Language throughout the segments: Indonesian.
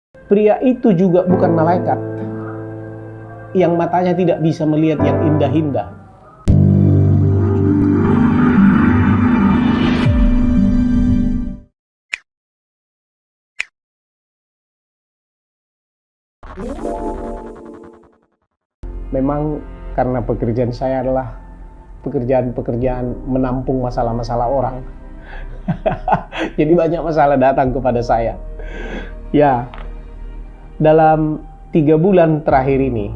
Pria itu juga bukan malaikat yang matanya tidak bisa melihat yang indah-indah. Memang karena pekerjaan saya adalah pekerjaan menampung masalah-masalah orang. Jadi banyak masalah datang kepada saya. Ya, dalam 3 bulan terakhir ini,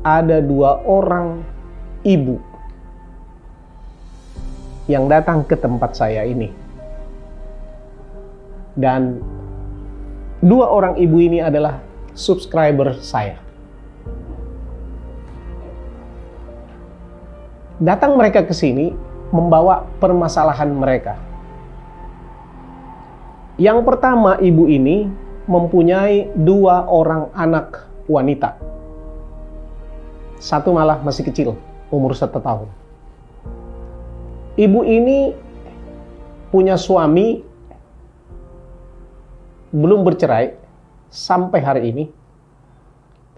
ada 2 orang ibu yang datang ke tempat saya ini. Dan 2 orang ibu ini adalah subscriber saya. Datang mereka ke sini membawa permasalahan mereka. Yang pertama, ibu ini mempunyai 2 orang anak wanita. Satu malah masih kecil, umur 1 tahun. Ibu ini punya suami, belum bercerai sampai hari ini,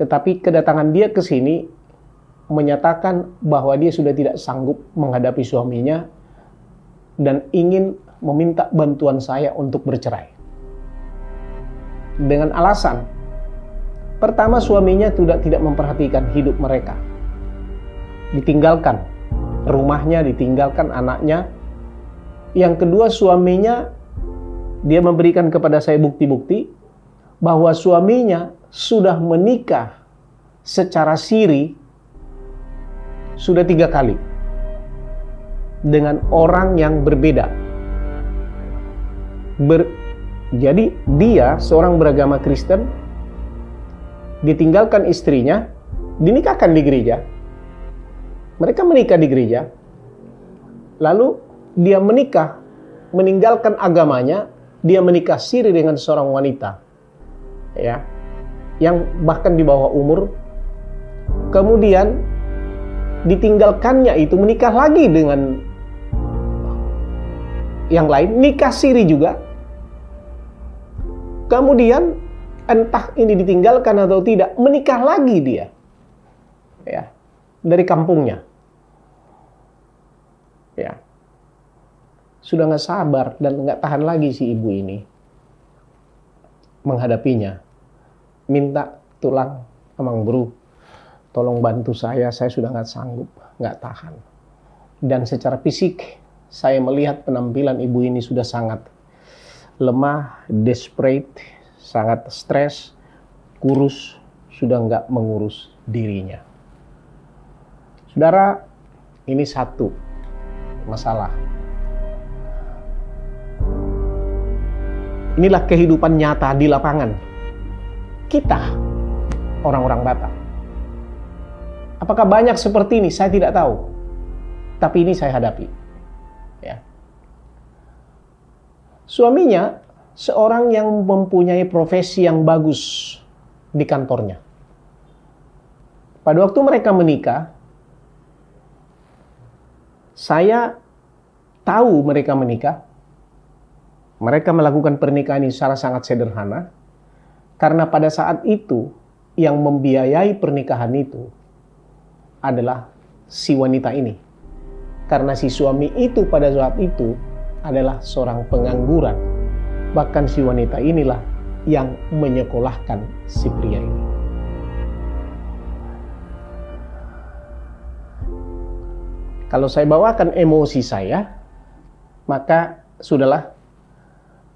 tetapi kedatangan dia ke sini menyatakan bahwa dia sudah tidak sanggup menghadapi suaminya dan ingin meminta bantuan saya untuk bercerai. Dengan alasan, pertama, suaminya tidak memperhatikan hidup mereka. Ditinggalkan rumahnya, ditinggalkan anaknya. Yang kedua, suaminya, dia memberikan kepada saya bukti-bukti bahwa suaminya sudah menikah secara siri sudah 3 kali dengan orang yang berbeda. Jadi dia seorang beragama Kristen, ditinggalkan istrinya, dinikahkan di gereja. Mereka menikah di gereja, lalu dia menikah, meninggalkan agamanya, dia menikah siri dengan seorang wanita, yang bahkan di bawah umur. Kemudian ditinggalkannya itu menikah lagi dengan yang lain, nikah siri juga. Kemudian entah ini ditinggalkan atau tidak, menikah lagi dia, dari kampungnya. Sudah nggak sabar dan nggak tahan lagi si ibu ini menghadapinya. Minta tulang, Amang Bro, tolong bantu saya sudah nggak sanggup, nggak tahan. Dan secara fisik, saya melihat penampilan ibu ini sudah sangat lemah, desperate, sangat stres, kurus, sudah nggak mengurus dirinya. Saudara, ini satu masalah. Inilah kehidupan nyata di lapangan kita, orang-orang Batak. Apakah banyak seperti ini? Saya tidak tahu. Tapi ini saya hadapi. Suaminya seorang yang mempunyai profesi yang bagus di kantornya. Pada waktu mereka menikah, saya tahu mereka menikah. Mereka melakukan pernikahan ini secara sangat sederhana, karena pada saat itu yang membiayai pernikahan itu adalah si wanita ini. Karena si suami itu pada saat itu adalah seorang pengangguran. Bahkan si wanita inilah yang menyekolahkan si pria ini. Kalau saya bawakan emosi saya, maka sudahlah.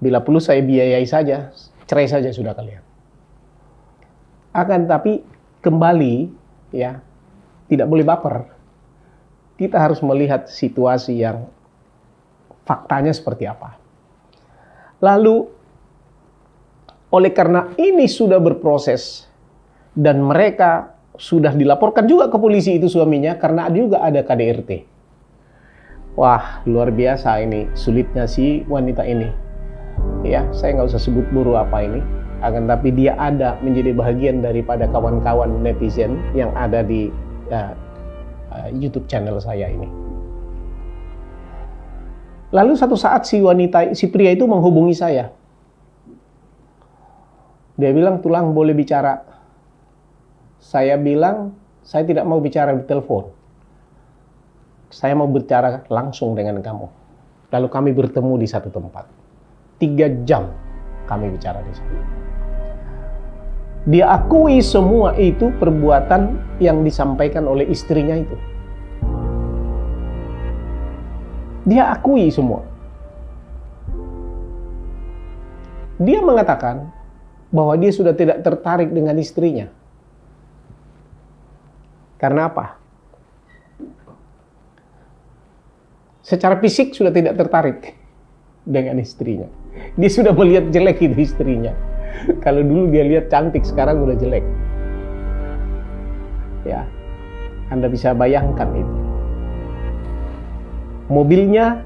Bila perlu saya biayai saja, cerai saja sudah kalian. Akan tapi kembali, tidak boleh baper. Kita harus melihat situasi yang faktanya seperti apa. Lalu, oleh karena ini sudah berproses dan mereka sudah dilaporkan juga ke polisi itu suaminya, karena juga ada KDRT. Wah, luar biasa ini sulitnya si wanita ini. Saya nggak usah sebut buru apa ini, akan tapi dia ada menjadi bagian daripada kawan-kawan netizen yang ada di YouTube channel saya ini. Lalu satu saat si pria itu menghubungi saya. Dia bilang, Tulang boleh bicara. Saya bilang, saya tidak mau bicara di telepon. Saya mau bicara langsung dengan kamu. Lalu kami bertemu di satu tempat. 3 jam kami bicara di sana. Dia akui semua itu perbuatan yang disampaikan oleh istrinya itu. Dia akui semua. Dia mengatakan bahwa dia sudah tidak tertarik dengan istrinya. Karena apa? Secara fisik sudah tidak tertarik dengan istrinya. Dia sudah melihat jelek itu istrinya. Kalau dulu dia lihat cantik, sekarang udah jelek. Ya, Anda bisa bayangkan itu. Mobilnya,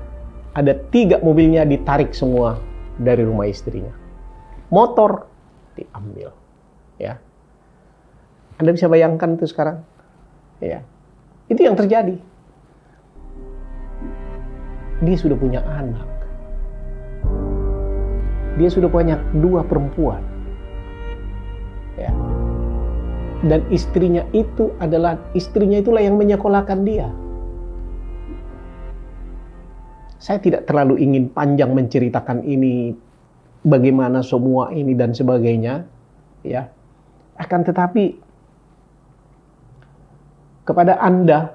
ada 3 mobilnya ditarik semua dari rumah istrinya. Motor diambil. Ya, Anda bisa bayangkan itu sekarang. Ya, itu yang terjadi. Dia sudah punya anak. Dia sudah punya 2 perempuan. Ya. Dan istrinya itulah yang menyekolahkan dia. Saya tidak terlalu ingin panjang menceritakan ini, bagaimana semua ini dan sebagainya, ya. Akan tetapi kepada Anda,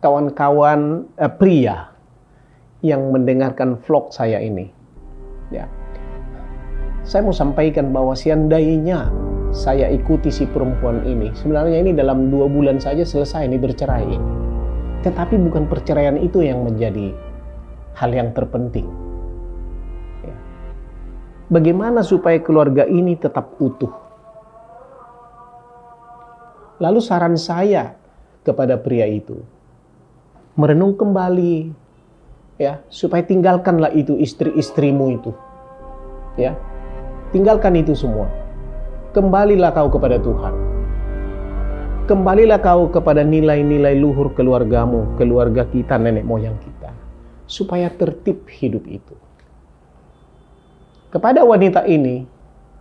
kawan-kawan pria yang mendengarkan vlog saya ini, ya, saya mau sampaikan bahwa seandainya saya ikuti si perempuan ini, sebenarnya ini dalam 2 bulan saja selesai ini bercerai ini. Tetapi bukan perceraian itu yang menjadi hal yang terpenting. Ya. Bagaimana supaya keluarga ini tetap utuh? Lalu saran saya kepada pria itu, merenung kembali, ya, supaya tinggalkanlah itu istri-istrimu itu, ya, tinggalkan itu semua. Kembalilah kau kepada Tuhan. Kembalilah kau kepada nilai-nilai luhur keluargamu, keluarga kita, nenek moyang kita, supaya tertib hidup itu. Kepada wanita ini,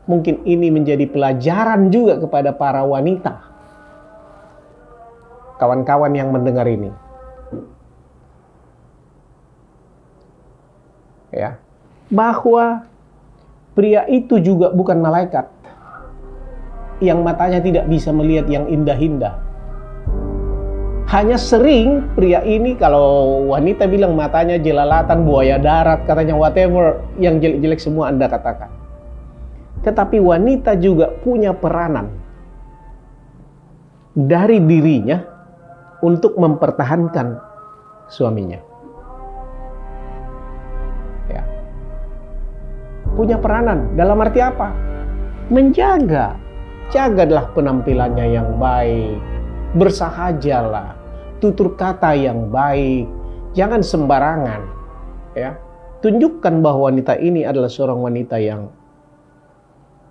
mungkin ini menjadi pelajaran juga kepada para wanita, kawan-kawan yang mendengar ini. Ya, bahwa pria itu juga bukan malaikat yang matanya tidak bisa melihat yang indah-indah. Hanya sering pria ini, kalau wanita bilang matanya jelalatan, buaya darat, katanya whatever, yang jelek-jelek semua Anda katakan. Tetapi wanita juga punya peranan dari dirinya untuk mempertahankan suaminya. Ya. Punya peranan, dalam arti apa? Menjaga. Jagalah penampilannya yang baik, bersahajalah, tutur kata yang baik, jangan sembarangan. Ya, tunjukkan bahwa wanita ini adalah seorang wanita yang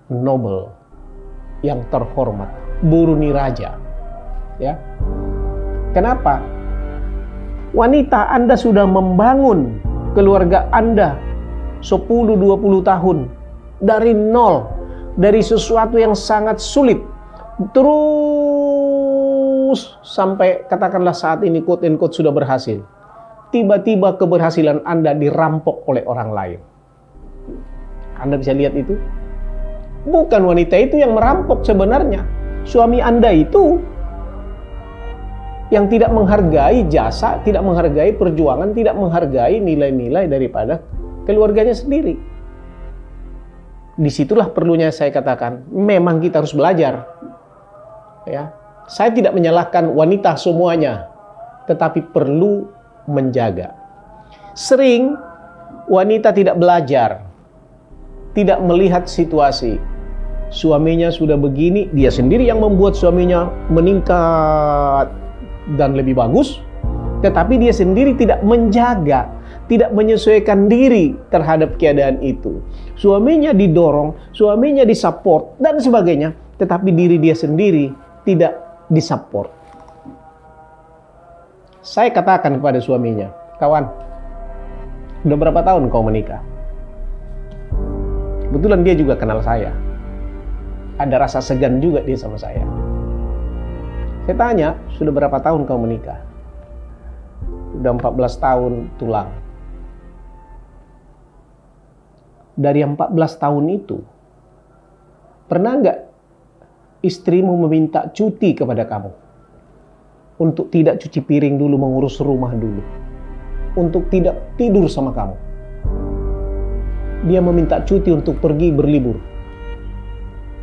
noble, yang terhormat, buruni raja. Ya, kenapa? Wanita, Anda sudah membangun keluarga Anda 10-20 tahun dari nol. Dari sesuatu yang sangat sulit, terus sampai katakanlah saat ini quote and quote sudah berhasil. Tiba-tiba keberhasilan Anda dirampok oleh orang lain. Anda bisa lihat itu. Bukan wanita itu yang merampok sebenarnya. Suami Anda itu yang tidak menghargai jasa, tidak menghargai perjuangan, tidak menghargai nilai-nilai daripada keluarganya sendiri. Disitulah perlunya saya katakan, memang kita harus belajar. Ya, saya tidak menyalahkan wanita semuanya, tetapi perlu menjaga. Sering wanita tidak belajar, tidak melihat situasi. Suaminya sudah begini, dia sendiri yang membuat suaminya meningkat dan lebih bagus, tetapi dia sendiri tidak menjaga, tidak menyesuaikan diri terhadap keadaan itu. Suaminya didorong, suaminya disupport, dan sebagainya. Tetapi diri dia sendiri tidak disupport. Saya katakan kepada suaminya, kawan, Udah berapa tahun kau menikah? Kebetulan dia juga kenal saya. Ada rasa segan juga dia sama saya. Saya tanya, sudah berapa tahun kau menikah? Udah 14 tahun tulang. Dari 14 tahun itu, pernah nggak istrimu meminta cuti kepada kamu? Untuk tidak cuci piring dulu, mengurus rumah dulu. Untuk tidak tidur sama kamu. Dia meminta cuti untuk pergi berlibur.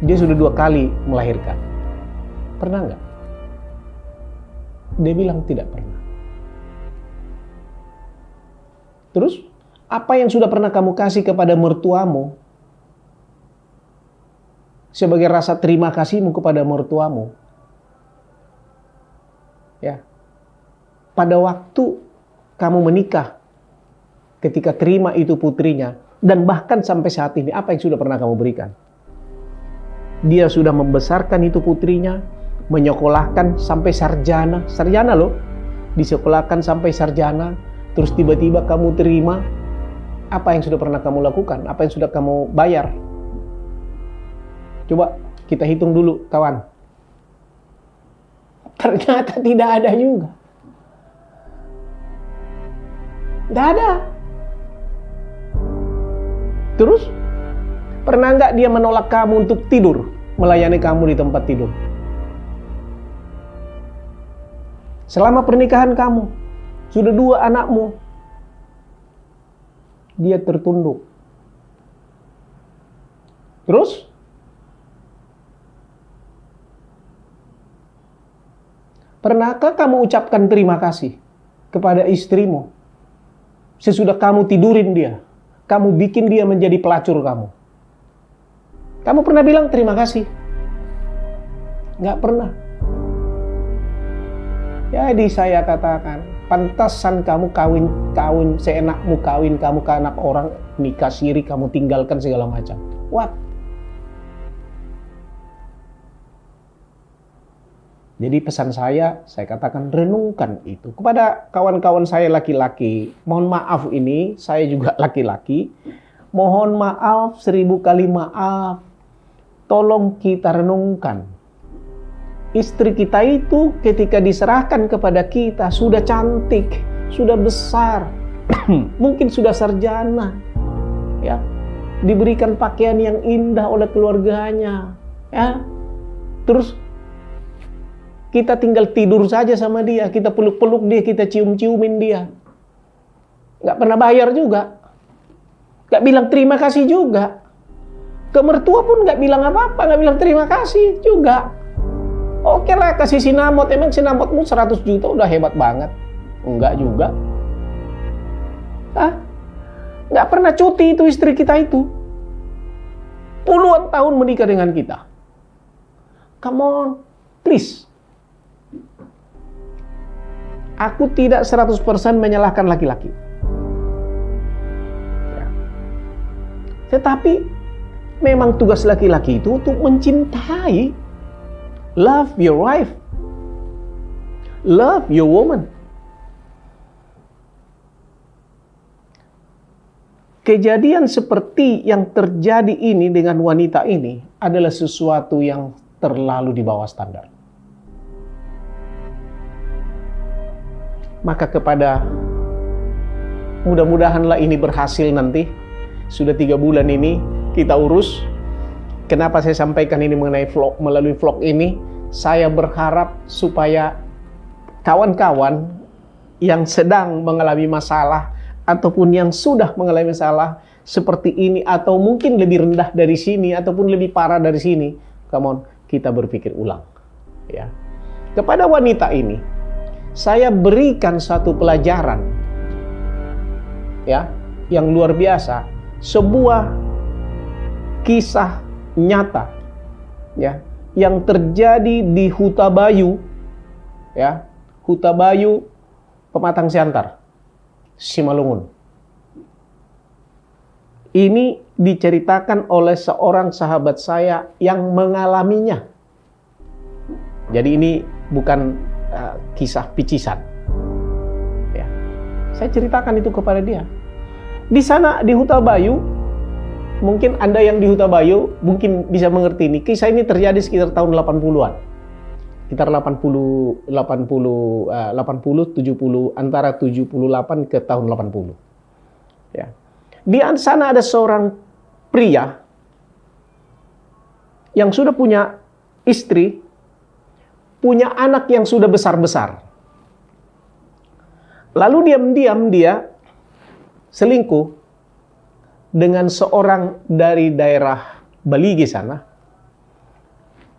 Dia sudah 2 kali melahirkan. Pernah nggak? Dia bilang tidak pernah. Terus, apa yang sudah pernah kamu kasih kepada mertuamu sebagai rasa terima kasihmu kepada mertuamu? Ya. Pada waktu kamu menikah, ketika terima itu putrinya, dan bahkan sampai saat ini, apa yang sudah pernah kamu berikan? Dia sudah membesarkan itu putrinya, menyekolahkan sampai sarjana. Sarjana loh, disekolahkan sampai sarjana, terus tiba-tiba kamu terima. Apa yang sudah pernah kamu lakukan? Apa yang sudah kamu bayar? Coba kita hitung dulu, kawan. Ternyata tidak ada juga. Tidak ada. Terus, pernah nggak dia menolak kamu untuk tidur, melayani kamu di tempat tidur? Selama pernikahan kamu, sudah 2 anakmu, dia tertunduk. Terus, pernahkah kamu ucapkan terima kasih kepada istrimu sesudah kamu tidurin dia? Kamu bikin dia menjadi pelacur kamu. Kamu pernah bilang terima kasih? Nggak pernah. Jadi saya katakan, pantasan kamu kawin seenakmu, kawin kamu ke anak orang, nikah siri, kamu tinggalkan segala macam. What? Jadi pesan saya katakan renungkan itu. Kepada kawan-kawan saya laki-laki, mohon maaf ini, saya juga laki-laki. Mohon maaf, 1000 kali maaf. Tolong kita renungkan. Istri kita itu ketika diserahkan kepada kita, sudah cantik, sudah besar, mungkin sudah sarjana. Ya, diberikan pakaian yang indah oleh keluarganya. Ya, terus kita tinggal tidur saja sama dia, kita peluk-peluk dia, kita cium-ciumin dia. Nggak pernah bayar juga. Nggak bilang terima kasih juga. Ke mertua pun nggak bilang apa-apa, nggak bilang terima kasih juga. Oke lah, kasih sinamot. Emang sinamotmu 100 juta udah hebat banget? Enggak juga. Nggak pernah cuti itu istri kita itu. Puluhan tahun menikah dengan kita. Come on, please. Aku tidak 100% menyalahkan laki-laki. Ya. Tetapi memang tugas laki-laki itu untuk mencintai. Love your wife. Love your woman. Kejadian seperti yang terjadi ini dengan wanita ini adalah sesuatu yang terlalu di bawah standar. Maka kepada mudah-mudahanlah ini berhasil nanti. Sudah 3 bulan ini kita urus. Kenapa saya sampaikan ini mengenai vlog, melalui vlog ini? Saya berharap supaya kawan-kawan yang sedang mengalami masalah ataupun yang sudah mengalami masalah seperti ini atau mungkin lebih rendah dari sini ataupun lebih parah dari sini, come on, kita berpikir ulang. Ya. Kepada wanita ini, saya berikan satu pelajaran, ya, yang luar biasa, sebuah kisah nyata, ya, yang terjadi di Hutabayu, ya, Hutabayu, Pematang Siantar, Simalungun. Ini diceritakan oleh seorang sahabat saya yang mengalaminya. Jadi ini bukan kisah picisan. Ya. Saya ceritakan itu kepada dia. Di sana di Huta Bayu, mungkin Anda yang di Huta Bayu mungkin bisa mengerti ini. Kisah ini terjadi sekitar tahun 80-an. Sekitar 80, 70, antara 78 ke tahun 80. Ya. Di sana ada seorang pria yang sudah punya istri, punya anak yang sudah besar-besar. Lalu diam-diam dia selingkuh dengan seorang dari daerah Baligi sana.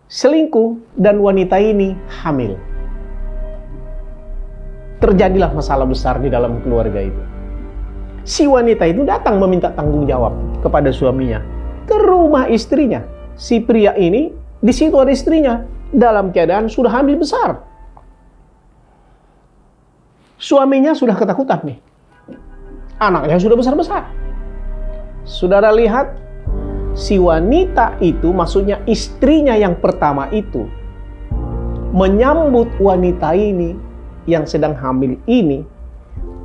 Selingkuh dan wanita ini hamil. Terjadilah masalah besar di dalam keluarga itu. Si wanita itu datang meminta tanggung jawab kepada suaminya ke rumah istrinya. Si pria ini, di situ ada istrinya dalam keadaan sudah hamil besar. Suaminya sudah ketakutan nih. Anaknya sudah besar-besar. Saudara lihat, si wanita itu, maksudnya istrinya yang pertama itu, menyambut wanita ini yang sedang hamil ini,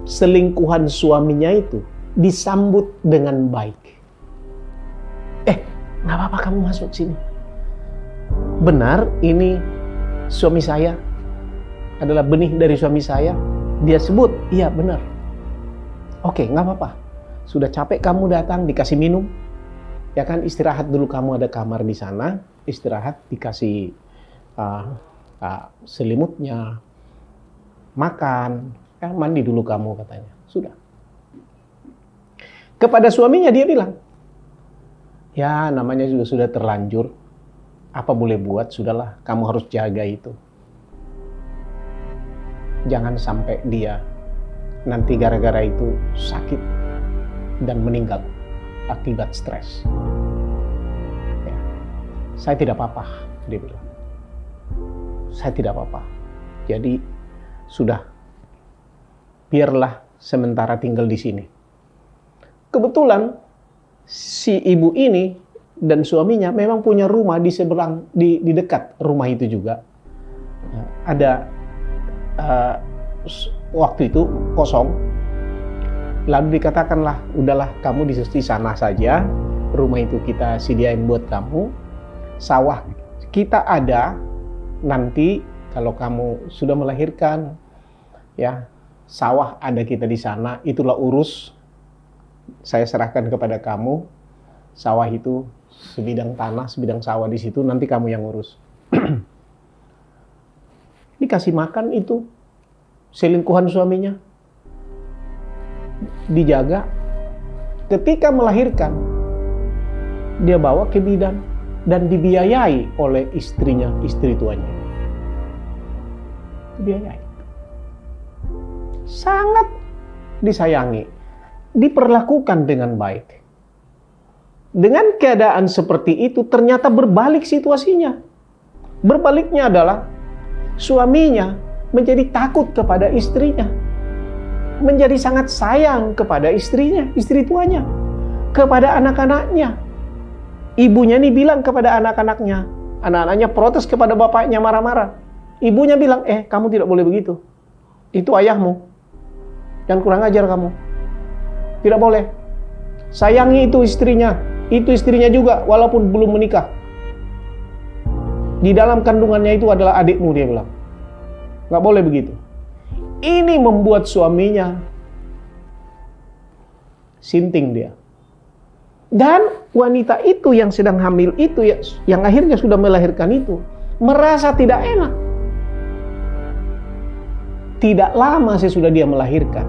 selingkuhan suaminya itu disambut dengan baik. Nggak apa-apa kamu masuk sini. Benar ini suami saya adalah benih dari suami saya. Dia sebut, iya benar. Oke, nggak apa-apa. Sudah capek kamu datang, dikasih minum. Ya kan, istirahat dulu, kamu ada kamar di sana. Istirahat, dikasih selimutnya, makan, ya, mandi dulu kamu katanya. Sudah. Kepada suaminya dia bilang, ya namanya juga sudah terlanjur. Apa boleh buat, sudahlah, kamu harus jaga itu. Jangan sampai dia nanti gara-gara itu sakit dan meninggal akibat stres. Ya. Saya tidak apa-apa, dia bilang. Saya tidak apa-apa. Jadi sudah, biarlah sementara tinggal di sini. Kebetulan si ibu ini dan suaminya memang punya rumah di seberang, di dekat rumah itu juga. Ada waktu itu kosong. Lalu dikatakanlah, udahlah kamu di sana saja. Rumah itu kita sediain buat kamu. Sawah kita ada. Nanti kalau kamu sudah melahirkan, ya sawah ada kita di sana. Itulah urus. Saya serahkan kepada kamu. Sawah itu sebidang tanah, sebidang sawah di situ. Nanti kamu yang urus. Dikasih makan itu selingkuhan suaminya, dijaga. Ketika melahirkan, dia bawa ke bidan dan dibiayai oleh istrinya, istri tuanya. Dibiayai. Sangat disayangi, diperlakukan dengan baik. Dengan keadaan seperti itu, ternyata berbalik situasinya. Berbaliknya adalah suaminya menjadi takut kepada istrinya, menjadi sangat sayang kepada istrinya, istri tuanya, kepada anak-anaknya. Ibunya nih bilang kepada anak-anaknya, anak-anaknya protes kepada bapaknya, marah-marah. Ibunya bilang, kamu tidak boleh begitu. Itu ayahmu. Jangan kurang ajar kamu. Tidak boleh. Sayangi itu istrinya juga, walaupun belum menikah. Di dalam kandungannya itu adalah adikmu, dia bilang. Nggak boleh begitu. Ini membuat suaminya sinting dia. Dan wanita itu yang sedang hamil itu, yang akhirnya sudah melahirkan itu, merasa tidak enak. Tidak lama sesudah dia melahirkan,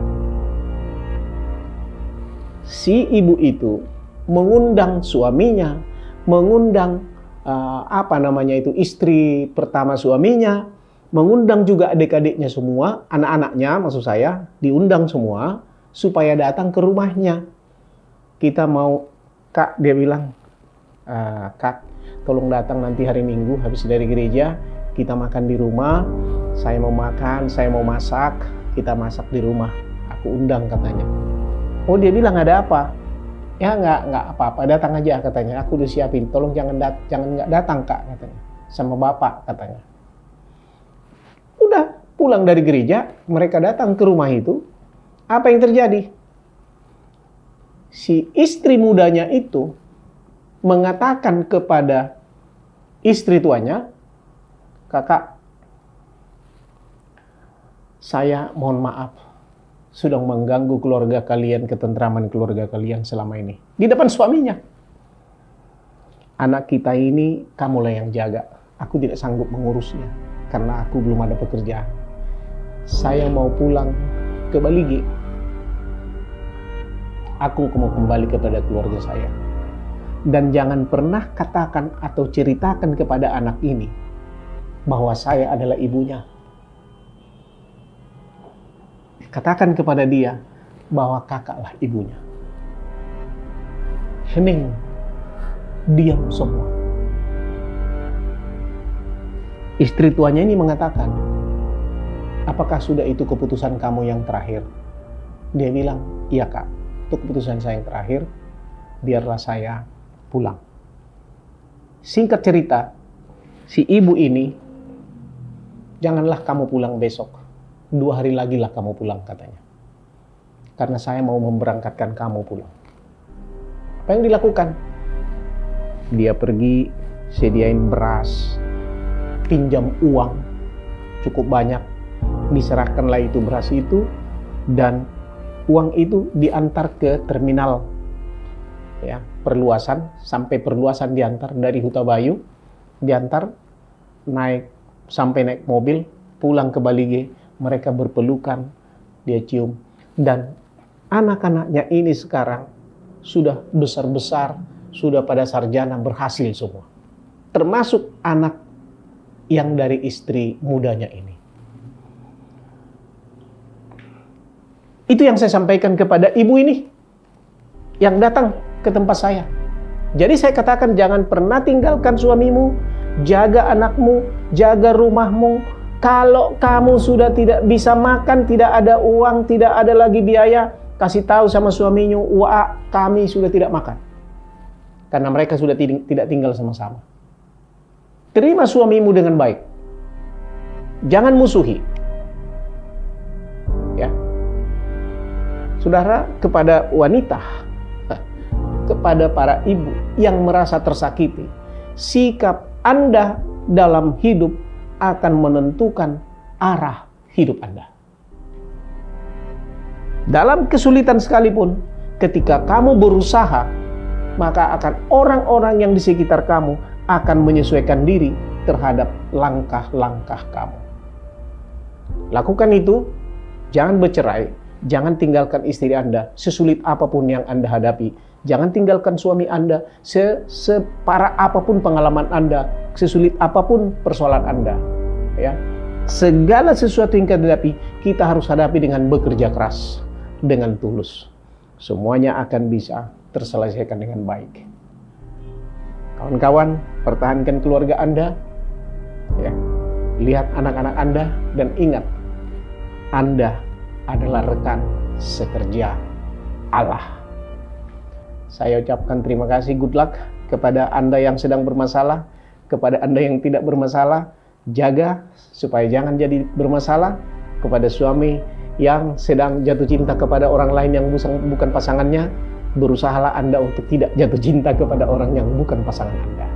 si ibu itu mengundang suaminya, mengundang istri pertama suaminya, mengundang juga adik-adiknya semua, anak-anaknya maksud saya, diundang semua supaya datang ke rumahnya. Kita mau, Kak, dia bilang, Kak, tolong datang nanti hari Minggu habis dari gereja, kita makan di rumah, saya mau makan, saya mau masak, kita masak di rumah. Aku undang katanya. Oh, dia bilang ada apa? Ya nggak apa-apa, datang aja katanya. Aku udah siapin, tolong jangan nggak datang Kak katanya, sama bapak katanya. Udah pulang dari gereja, mereka datang ke rumah itu. Apa yang terjadi? si istri mudanya itu mengatakan kepada istri tuanya, "Kakak, saya mohon maaf sudah mengganggu keluarga kalian, ketentraman keluarga kalian selama ini." Di depan suaminya. "Anak kita ini kamulah yang jaga. Aku tidak sanggup mengurusnya karena aku belum ada pekerjaan. Saya mau pulang ke Balige. Aku mau kembali kepada keluarga saya. Dan jangan pernah katakan atau ceritakan kepada anak ini bahwa saya adalah ibunya. Katakan kepada dia bahwa kakaklah ibunya." Hening, diam semua. Istri tuanya ini mengatakan, "Apakah sudah itu keputusan kamu yang terakhir?" Dia bilang, "Iya kak, itu keputusan saya yang terakhir, biarlah saya pulang." Singkat cerita, si ibu ini, "Janganlah kamu pulang besok, 2 hari lagi lah kamu pulang," katanya. "Karena saya mau memberangkatkan kamu pulang." Apa yang dilakukan? Dia pergi, sediain beras, pinjam uang cukup banyak, diserahkanlah itu beras itu, dan uang itu diantar ke terminal ya, perluasan, sampai perluasan diantar dari Huta Bayu, diantar sampai naik mobil, pulang ke Balige, mereka berpelukan, dia cium, dan anak-anaknya ini sekarang sudah besar-besar, sudah pada sarjana, berhasil semua. Termasuk anak yang dari istri mudanya ini. Itu yang saya sampaikan kepada ibu ini yang datang ke tempat saya. Jadi saya katakan, jangan pernah tinggalkan suamimu, jaga anakmu, jaga rumahmu. Kalau kamu sudah tidak bisa makan, tidak ada uang, tidak ada lagi biaya, kasih tahu sama suaminya, "Wah, kami sudah tidak makan." Karena mereka sudah tidak tinggal sama-sama. Terima suamimu dengan baik. Jangan musuhi. Ya. Saudara, kepada wanita, kepada para ibu yang merasa tersakiti, sikap Anda dalam hidup akan menentukan arah hidup Anda. Dalam kesulitan sekalipun, ketika kamu berusaha, maka akan orang-orang yang di sekitar kamu akan menyesuaikan diri terhadap langkah-langkah kamu. Lakukan itu, jangan bercerai, jangan tinggalkan istri Anda sesulit apapun yang Anda hadapi. Jangan tinggalkan suami Anda separah apapun pengalaman Anda, sesulit apapun persoalan Anda. Ya. Segala sesuatu yang kita hadapi, kita harus hadapi dengan bekerja keras, dengan tulus. Semuanya akan bisa terselesaikan dengan baik. Kawan-kawan, pertahankan keluarga Anda, ya. Lihat anak-anak Anda, dan ingat, Anda adalah rekan sekerja Allah. Saya ucapkan terima kasih, good luck kepada Anda yang sedang bermasalah, kepada Anda yang tidak bermasalah, jaga supaya jangan jadi bermasalah. Kepada suami yang sedang jatuh cinta kepada orang lain yang bukan pasangannya, berusahalah Anda untuk tidak jatuh cinta kepada orang yang bukan pasangan Anda.